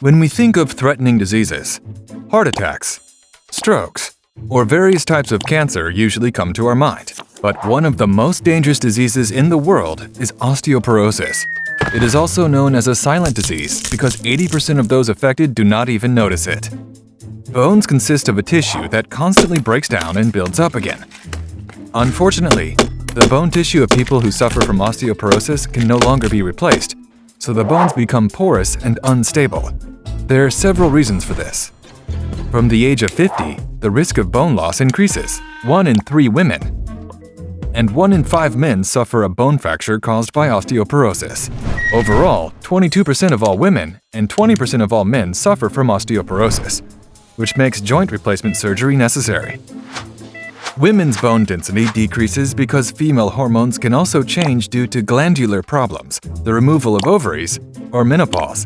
When we think of threatening diseases, heart attacks, strokes, or various types of cancer usually come to our mind. But one of the most dangerous diseases in the world is osteoporosis. It is also known as a silent disease because 80% of those affected do not even notice it. Bones consist of a tissue that constantly breaks down and builds up again. Unfortunately, the bone tissue of people who suffer from osteoporosis can no longer be replaced, so the bones become porous and unstable. There are several reasons for this. From the age of 50, the risk of bone loss increases. 1 in 3 women and 1 in 5 men suffer a bone fracture caused by osteoporosis. Overall, 22% of all women and 20% of all men suffer from osteoporosis, which makes joint replacement surgery necessary. Women's bone density decreases because female hormones can also change due to glandular problems, the removal of ovaries, or menopause.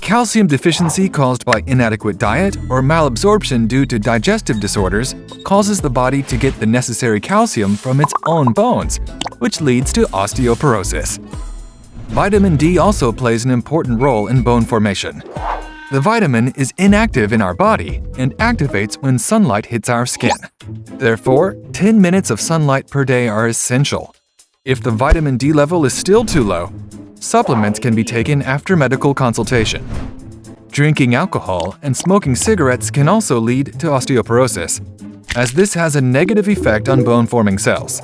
Calcium deficiency caused by inadequate diet or malabsorption due to digestive disorders causes the body to get the necessary calcium from its own bones, which leads to osteoporosis. Vitamin D also plays an important role in bone formation. The vitamin is inactive in our body and activates when sunlight hits our skin. Therefore, 10 minutes of sunlight per day are essential. If the vitamin D level is still too low, supplements can be taken after medical consultation. Drinking alcohol and smoking cigarettes can also lead to osteoporosis, as this has a negative effect on bone-forming cells.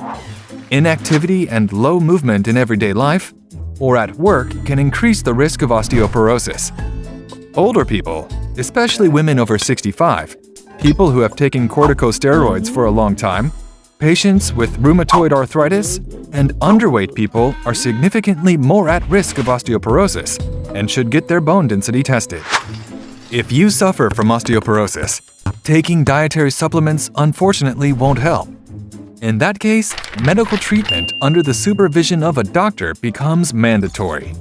Inactivity and low movement in everyday life or at work can increase the risk of osteoporosis. Older people, especially women over 65, people who have taken corticosteroids for a long time, patients with rheumatoid arthritis, and underweight people are significantly more at risk of osteoporosis and should get their bone density tested. If you suffer from osteoporosis, taking dietary supplements unfortunately won't help. In that case, medical treatment under the supervision of a doctor becomes mandatory.